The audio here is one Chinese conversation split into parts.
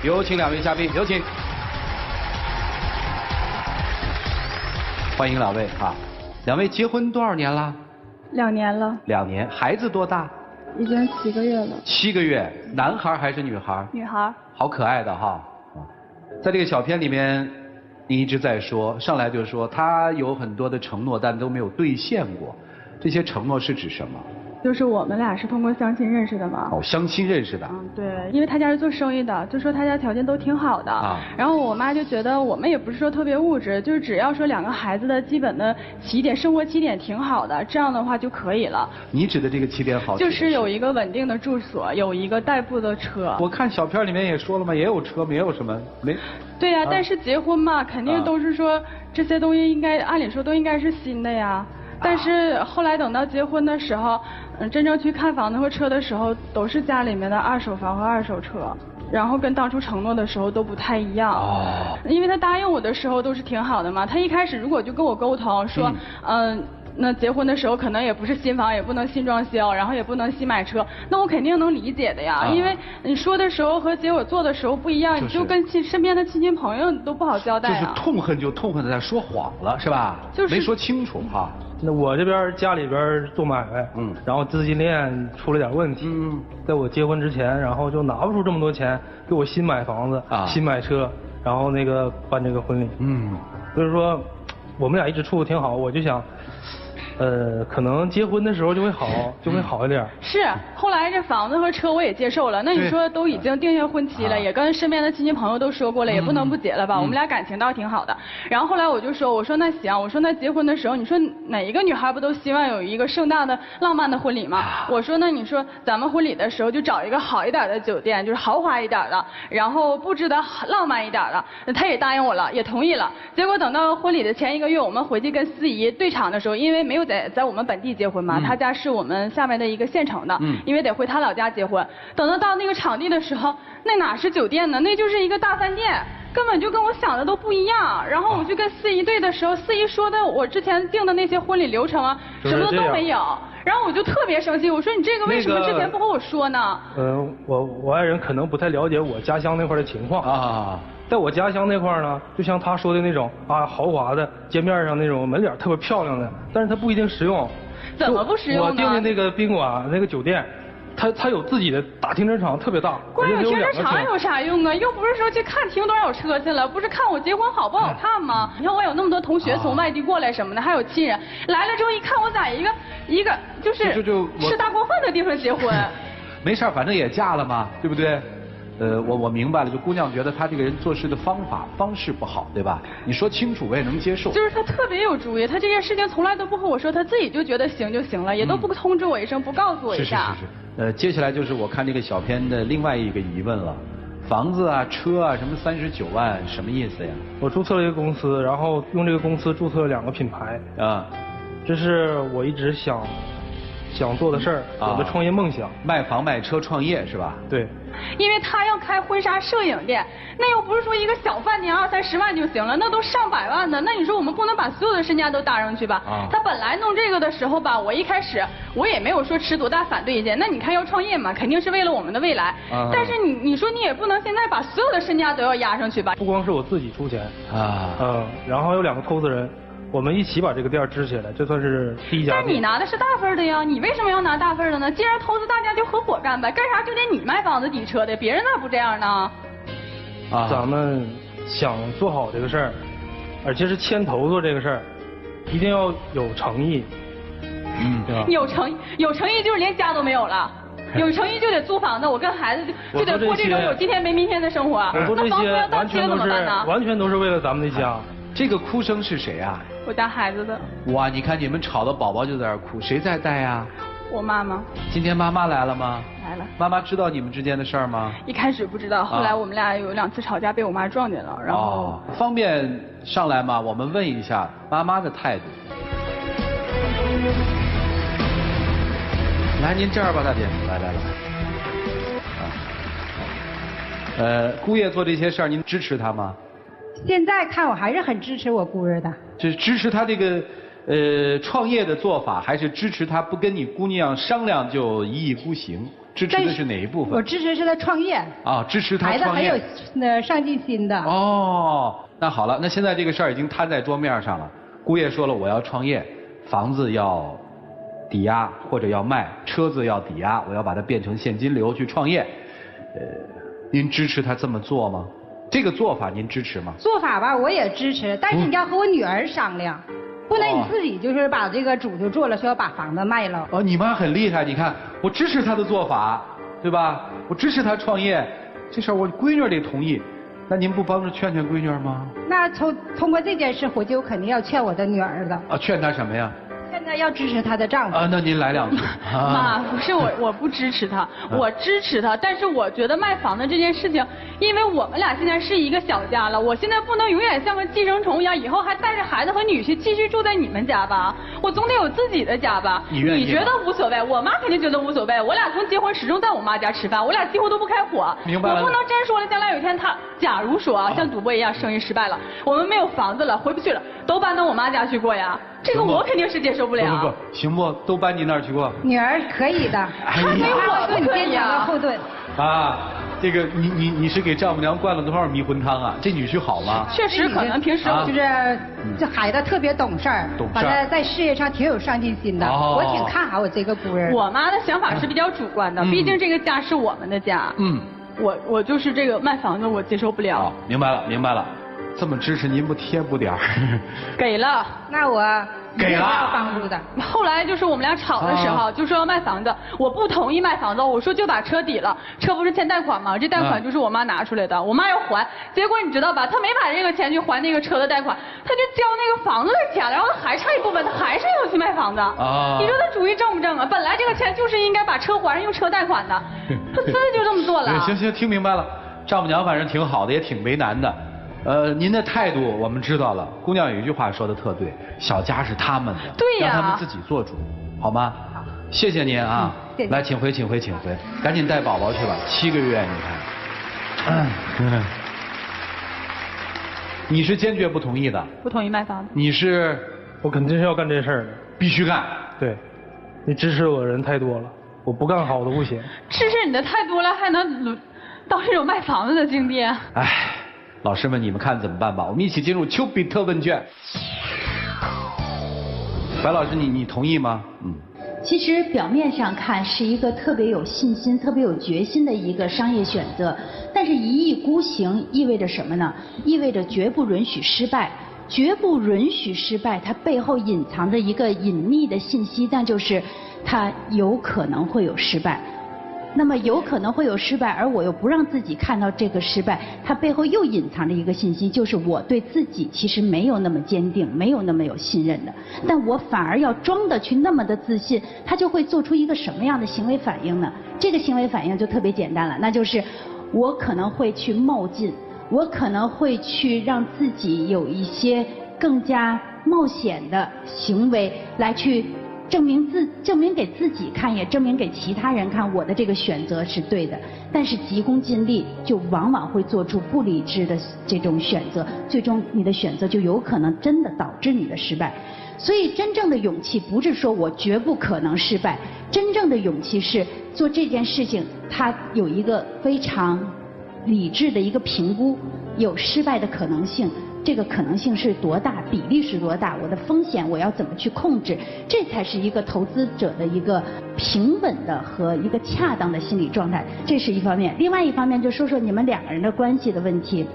有请2位嘉宾，有请。欢迎2位啊！2位结婚多少年了？2年了。2年，孩子多大？已经7个月了。7个月，男孩还是女孩？女孩。好可爱的哈！在这个小片里面，你一直在说，上来就说他有很多的承诺，但都没有兑现过。这些承诺是指什么？就是我们俩是通过相亲认识的嘛。哦，相亲认识的。对，因为他家是做生意的，就说他家条件都挺好的。然后我妈就觉得我们也不是说特别物质，就是只要说2个孩子的基本的生活起点挺好的，这样的话就可以了。你指的这个起点好？就是有一个稳定的住所，有一个代步的车。我看小片里面也说了嘛，也有车，没有什么没。对呀，但是结婚嘛，肯定都是说这些东西应该按理说都应该是新的呀。但是后来等到结婚的时候，真正去看房子和车的时候，都是家里面的2手房和2手车，然后跟当初承诺的时候都不太一样。哦。因为他答应我的时候都是挺好的嘛，他一开始如果就跟我沟通说，那结婚的时候可能也不是新房，也不能新装修，然后也不能新买车，那我肯定能理解的呀。因为你说的时候和结果做的时候不一样，你就跟身边的亲戚朋友都不好交代啊。就是痛恨就痛恨在说谎了，是吧？就是没说清楚哈。那我这边家里边做买卖，然后资金链出了点问题，在我结婚之前，然后就拿不出这么多钱给我新买房子、新买车，然后那个办这个婚礼，所以说我们俩一直处得挺好，我就想。可能结婚的时候就会好一点。是，后来这房子和车我也接受了。那你说都已经定下婚期了，也跟身边的亲戚朋友都说过了，也不能不结了吧？我们俩感情倒挺好的。然后后来我说那行，我说那结婚的时候，你说哪一个女孩不都希望有一个盛大的浪漫的婚礼吗？我说那你说咱们婚礼的时候就找一个好一点的酒店，就是豪华一点的，然后布置的浪漫一点的。他也答应我了，也同意了。结果等到婚礼的前1个月，我们回去跟司仪对场的时候，因为没有在我们本地结婚嘛，他家是我们下面的一个县城的，因为得回他老家结婚。等到那个场地的时候，那哪是酒店呢？那就是一个大饭店，根本就跟我想的都不一样。然后我去跟司仪对的时候，司仪说的我之前定的那些婚礼流程啊，什么都没有。然后我就特别生气，我说你这个为什么之前不和我说呢？我爱人可能不太了解我家乡那块的情况啊。在我家乡那块呢，就像他说的那种豪华的街面上那种门脸特别漂亮的，但是它不一定实用。怎么不实用呢？我订的那个宾馆那个酒店，它有自己的大停车场，特别大。关于停车场有啥用啊？又不是说去看停多少车去了，不是看我结婚好不好看吗？你看我有那么多同学从外地过来什么的，还有亲人来了之后一看我在一个就是吃大锅饭的地方结婚。没事，反正也嫁了嘛，对不对？我明白了，就姑娘觉得他这个人做事的方式不好，对吧？你说清楚我也能接受。就是他特别有主意，他这件事情从来都不和我说，他自己就觉得行就行了，也都不通知我一声，不告诉我一下。是。接下来就是我看这个小片的另外一个疑问了，房子啊、车啊，什么39万，什么意思呀？我注册了一个公司，然后用这个公司注册了2个品牌啊，这是我一直想做的事儿，我的创业梦想。卖房卖车创业是吧？对。因为他要开婚纱摄影店，那又不是说一个小饭店20、30万就行了，那都上百万的。那你说我们不能把所有的身家都搭上去吧？他本来弄这个的时候吧，我一开始我也没有说持多大反对意见。那你看要创业嘛，肯定是为了我们的未来。但是你说你也不能现在把所有的身家都要压上去吧？不光是我自己出钱然后有2个投资人。我们一起把这个店支起来，这算是第1家店。但你拿的是大份的呀，你为什么要拿大份的呢？既然投资，大家就合伙干呗，干啥就得你卖房子抵车的，别人咋不这样呢？咱们想做好这个事儿，而且是牵头做这个事儿，一定要有诚意，对吧？有诚意就是连家都没有了。有诚意就得租房子，我跟孩子就得过这种有今天没明天的生活。我做这些完全都是为了咱们的家。这个哭声是谁啊？我家孩子的。哇，你看你们吵的宝宝就在那儿哭，谁在带呀？我妈妈。今天妈妈来了吗？来了。妈妈知道你们之间的事儿吗？一开始不知道，后来我们俩有2次吵架，被我妈撞见了，然后。方便上来吗？我们问一下妈妈的态度。来，您这儿吧，大姐，来。姑爷做这些事儿，您支持他吗？现在看我还是很支持我姑爷的。就是支持他这个创业的做法，还是支持他不跟你姑娘商量就一意孤行？支持的是哪一部分？我支持是他创业。啊，支持他创业。孩子很有上进心的。哦，那好了，那现在这个事儿已经摊在桌面上了。姑爷说了，我要创业，房子要抵押或者要卖，车子要抵押，我要把它变成现金流去创业。您支持他这么做吗？这个做法您支持吗？做法吧，我也支持，但是你要和我女儿商量，不能你自己就是把这个主就做了，说要把房子卖了。哦，你妈很厉害，你看，我支持她的做法，对吧？我支持她创业，这事儿我闺女得同意，那您不帮着劝劝闺女吗？那通过这件事，我就肯定要劝我的女儿的。啊，劝她什么呀？现在要支持她的丈夫。啊，那您来两句。妈，不是我不支持他，我支持他，但是我觉得卖房子这件事情，因为我们俩现在是一个小家了，我现在不能永远像个寄生虫一样，以后还带着孩子和女婿继续住在你们家吧，我总得有自己的家吧。你愿意？你觉得无所谓，我妈肯定觉得无所谓。我俩从结婚始终在我妈家吃饭，我俩几乎都不开火。明白了。我不能真说了，将来有一天他，假如说啊，像赌博一样生意失败了，我们没有房子了，回不去了，都搬到我妈家去过呀。这个我肯定是接受不了。不，行不？都搬你那儿去过。女儿可以的，她没我盾，坚强的后盾。啊，这个你是给丈母娘灌了多少迷魂汤啊？这女婿好吗？确实，可能平时就是这孩子特别懂事儿，完了在事业上挺有上进心的，我挺看好我这个姑儿。我妈的想法是比较主观的，毕竟这个家是我们的家。我就是这个卖房子我接受不了。明白了。这么支持您不贴补点儿？给了。那我给了帮助的。后来就是我们俩吵的时候，就说要卖房子，我不同意卖房子，我说就把车抵了，车不是欠贷款吗？这贷款就是我妈拿出来的，我妈要还，结果你知道吧？她没把这个钱去还那个车的贷款，她就交那个房子的钱了，然后还差一部分，她还是要去卖房子。你说她主意正不正啊？本来这个钱就是应该把车还上用车贷款的，她自己就这么做了。行，听明白了，丈母娘反正挺好的，也挺为难的。您的态度我们知道了。姑娘有一句话说的特对，小家是他们的，对呀，让他们自己做主，好吗？好，谢谢您啊。谢谢。来，请回，赶紧带宝宝去吧，7个月，你看。你是坚决不同意的？不同意卖房子。你是？我肯定是要干这事儿的。必须干。对，你支持我的人太多了，我不干好的不行。支持你的太多了，还能到这种卖房子的境地？哎。老师们，你们看怎么办吧？我们一起进入丘比特问卷。白老师，你同意吗？其实表面上看是一个特别有信心、特别有决心的一个商业选择，但是一意孤行意味着什么呢？意味着绝不允许失败，绝不允许失败，它背后隐藏着一个隐秘的信息，那就是它有可能会有失败。那么有可能会有失败，而我又不让自己看到这个失败，它背后又隐藏着一个信息，就是我对自己其实没有那么坚定，没有那么有信任的，但我反而要装的去那么的自信，他就会做出一个什么样的行为反应呢？这个行为反应就特别简单了，那就是我可能会去冒进，我可能会去让自己有一些更加冒险的行为来去证明给自己看，也证明给其他人看，我的这个选择是对的。但是急功近利，就往往会做出不理智的这种选择，最终你的选择就有可能真的导致你的失败。所以真正的勇气不是说我绝不可能失败，真正的勇气是做这件事情，它有一个非常理智的一个评估，有失败的可能性。这个可能性是多大，比例是多大，我的风险我要怎么去控制，这才是一个投资者的一个平稳的和一个恰当的心理状态，这是一方面。另外一方面就说说你们两个人的关系的问题，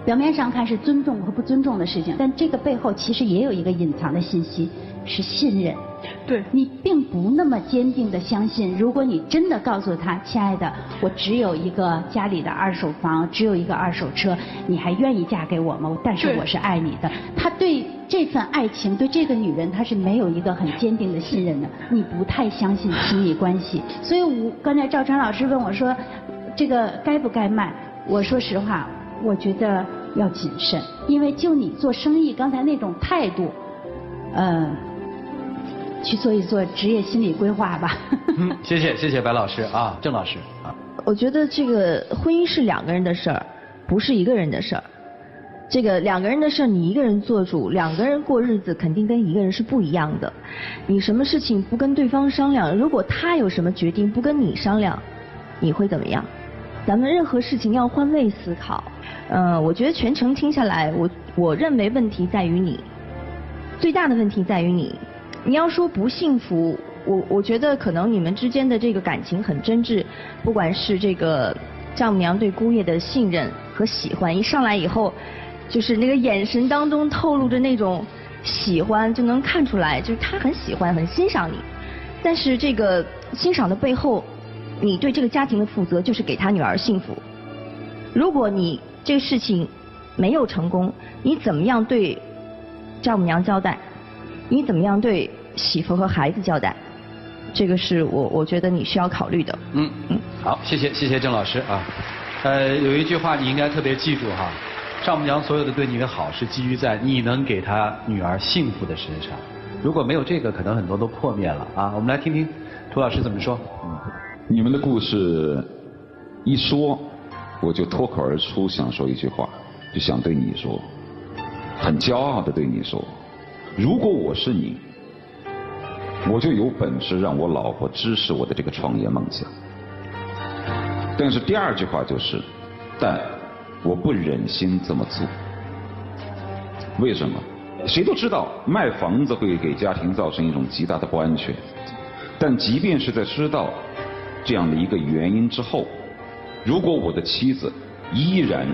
表面上看是尊重和不尊重的事情，但这个背后其实也有一个隐藏的信息，是信任。对，你并不那么坚定的相信，如果你真的告诉他，亲爱的，我只有一个家里的2手房，只有一个2手车，你还愿意嫁给我吗？但是我是爱你的。他对这份爱情，对这个女人，他是没有一个很坚定的信任的。你不太相信亲密关系，所以刚才赵传老师问我说，这个该不该卖？我说实话，我觉得要谨慎，因为就你做生意刚才那种态度，去做一做职业心理规划吧。谢谢白老师啊，郑老师啊。我觉得这个婚姻是2个人的事儿，不是1个人的事儿。这个2个人的事你一个人做主，2个人过日子肯定跟1个人是不一样的。你什么事情不跟对方商量，如果他有什么决定不跟你商量，你会怎么样？咱们任何事情要换位思考。我觉得全程听下来，我认为问题在于你，最大的问题在于你。你要说不幸福，我觉得可能你们之间的这个感情很真挚，不管是这个丈母娘对姑爷的信任和喜欢，一上来以后，就是那个眼神当中透露着那种喜欢，就能看出来，就是他很喜欢很欣赏你。但是这个欣赏的背后，你对这个家庭的负责就是给他女儿幸福。如果你这个事情没有成功，你怎么样对丈母娘交代？你怎么样对媳妇和孩子交代？这个是我觉得你需要考虑的。好，谢谢郑老师啊。有一句话你应该特别记住哈，丈母娘所有的对你的好是基于在你能给她女儿幸福的身上。如果没有这个，可能很多都破灭了啊。我们来听听涂老师怎么说。你们的故事一说，我就脱口而出想说一句话，就想对你说，很骄傲的对你说，如果我是你，我就有本事让我老婆支持我的这个创业梦想。但是第2句话就是，但我不忍心这么做。为什么？谁都知道卖房子会给家庭造成一种极大的不安全，但即便是在知道这样的一个原因之后，如果我的妻子依然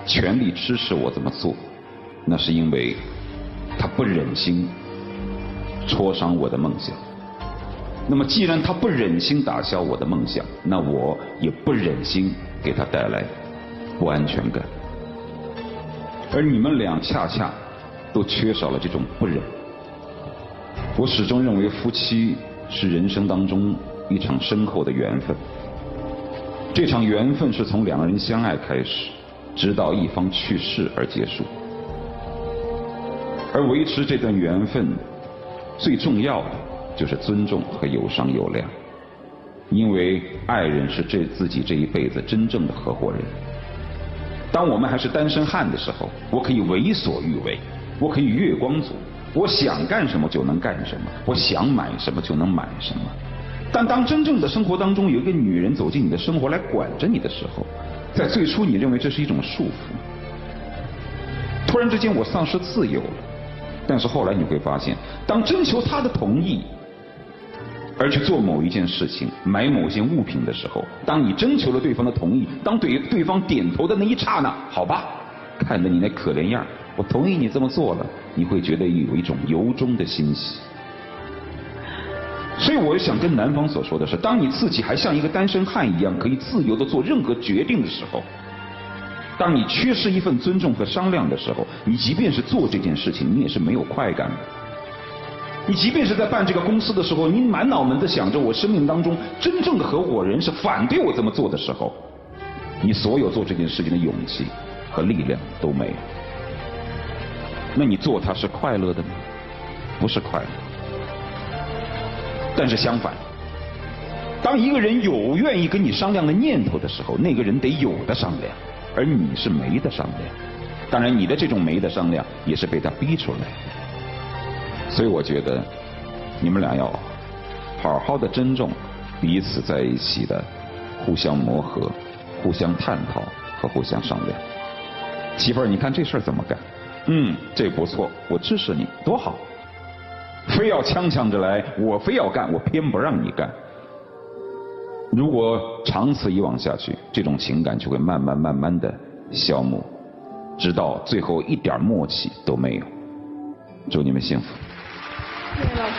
全力支持我这么做，那是因为她不忍心戳伤我的梦想。那么既然她不忍心打消我的梦想，那我也不忍心给她带来不安全感。而你们俩恰恰都缺少了这种不忍。我始终认为夫妻是人生当中一场深厚的缘分，这场缘分是从2个人相爱开始，直到一方去世而结束。而维持这段缘分最重要的就是尊重和有商有量，因为爱人是自己这一辈子真正的合伙人。当我们还是单身汉的时候，我可以为所欲为，我可以月光族，我想干什么就能干什么，我想买什么就能买什么。但当真正的生活当中有一个女人走进你的生活来管着你的时候，在最初你认为这是一种束缚，突然之间我丧失自由了。但是后来你会发现，当征求她的同意而去做某一件事情，买某件物品的时候，当你征求了对方的同意，当对方点头的那一刹那，好吧，看着你那可怜样，我同意你这么做了，你会觉得有一种由衷的欣喜。所以我想跟男方所说的是，当你自己还像一个单身汉一样可以自由地做任何决定的时候，当你缺失一份尊重和商量的时候，你即便是做这件事情，你也是没有快感的。你即便是在办这个公司的时候，你满脑门子想着我生命当中真正的合伙人是反对我这么做的时候，你所有做这件事情的勇气和力量都没有。那你做它是快乐的吗？不是快乐。但是相反，当一个人有愿意跟你商量的念头的时候，那个人得有的商量，而你是没得商量。当然你的这种没得商量也是被他逼出来的。所以我觉得你们俩要好好的珍重彼此在一起的互相磨合、互相探讨和互相商量。媳妇儿，你看这事儿怎么干？这不错，我支持你，多好。非要呛着来，我非要干，我偏不让你干。如果长此以往下去，这种情感就会慢慢的消磨，直到最后一点默契都没有。祝你们幸福。谢谢老师。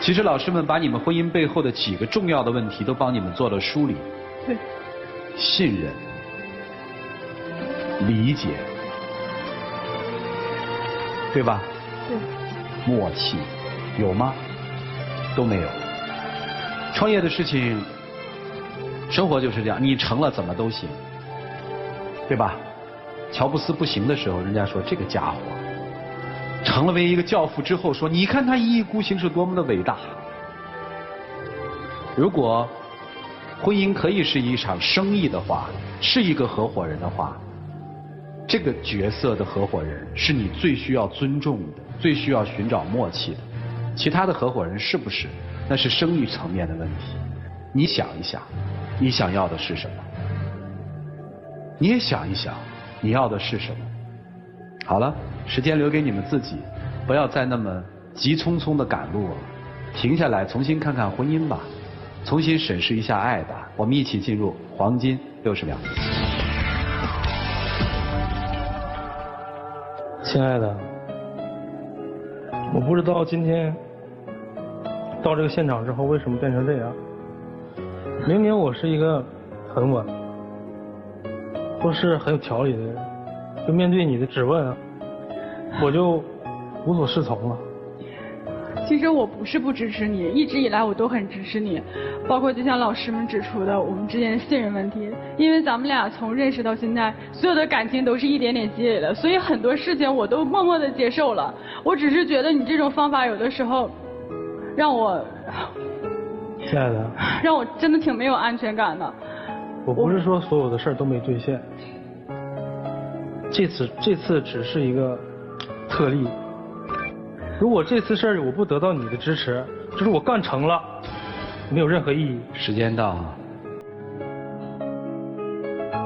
其实老师们把你们婚姻背后的几个重要的问题都帮你们做了梳理。对。信任、理解，对吧？对。默契有吗？都没有。创业的事情，生活就是这样，你成了怎么都行，对吧？乔布斯不行的时候，人家说这个家伙成了为一个教父之后，说你看他一意孤行是多么的伟大。如果婚姻可以是一场生意的话，是一个合伙人的话，这个角色的合伙人是你最需要尊重的，最需要寻找默契的。其他的合伙人是不是，那是生意层面的问题。你想一想，你想要的是什么？你也想一想，你要的是什么？好了，时间留给你们自己，不要再那么急匆匆的赶路了，停下来重新看看婚姻吧，重新审视一下爱吧。我们一起进入黄金60秒。亲爱的，我不知道今天到这个现场之后为什么变成这样。明明我是一个很稳，都是很有条理的人，就面对你的质问，我就无所适从了。其实我不是不支持你，一直以来我都很支持你，包括就像老师们指出的我们之间的信任问题，因为咱们俩从认识到现在，所有的感情都是一点点积累的，所以很多事情我都默默的接受了。我只是觉得你这种方法有的时候让我，亲爱的，让我真的挺没有安全感的。我不是说所有的事儿都没兑现，这次只是一个特例。如果这次事儿我不得到你的支持，就是我干成了，没有任何意义。时间到了，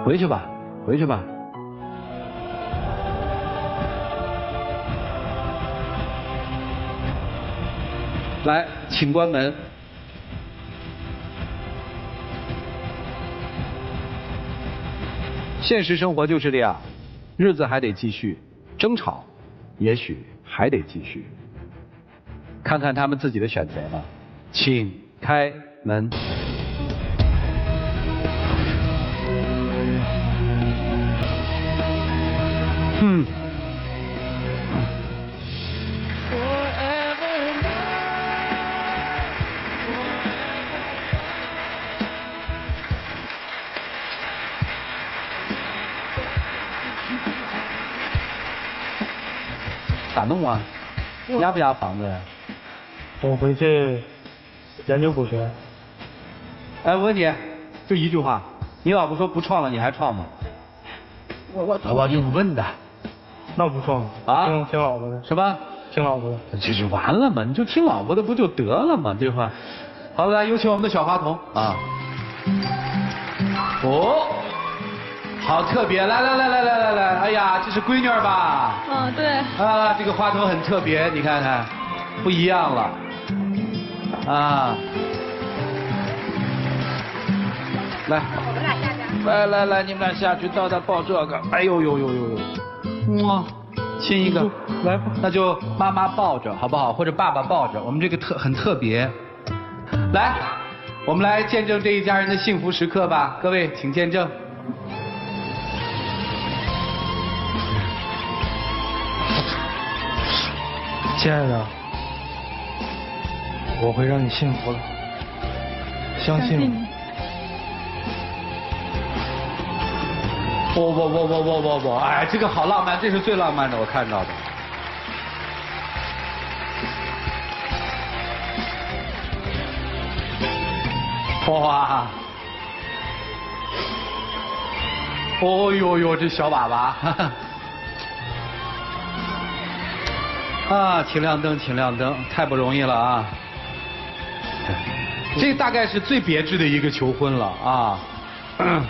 回去吧，回去吧。来，请关门。现实生活就是这样，日子还得继续，争吵也许还得继续。看看他们自己的选择吧，请开门。咋弄啊？压不压房子呀？我回去研究股权。哎，我问你，就一句话，你老婆说不创了，你还创吗？我就问的。那不创啊？听老婆的。什么？听老婆的。这就完了嘛，你就听老婆的不就得了嘛，对吧？好，来有请我们的小花童啊。哦。好特别，来，哎呀，这是闺女吧？嗯，对。啊，这个花头很特别，你看看，不一样了。啊。来，你们俩下去，到抱这个。哎呦，哇，亲一个，来吧。那就妈妈抱着，好不好？或者爸爸抱着，我们这个很特别。来，我们来见证这一家人的幸福时刻吧，各位，请见证。亲爱的，我会让你幸福的，相信我。不，哎，这个好浪漫，这是最浪漫的我看到的。哇！哦呦，这小粑粑。啊，请亮灯，太不容易了啊！这大概是最别致的一个求婚了啊，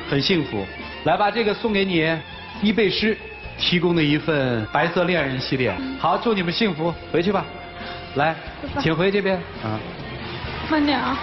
很幸福。来吧，这个送给你，伊贝诗提供的一份白色恋人系列。好，祝你们幸福，回去吧。来，请回这边啊。慢点啊。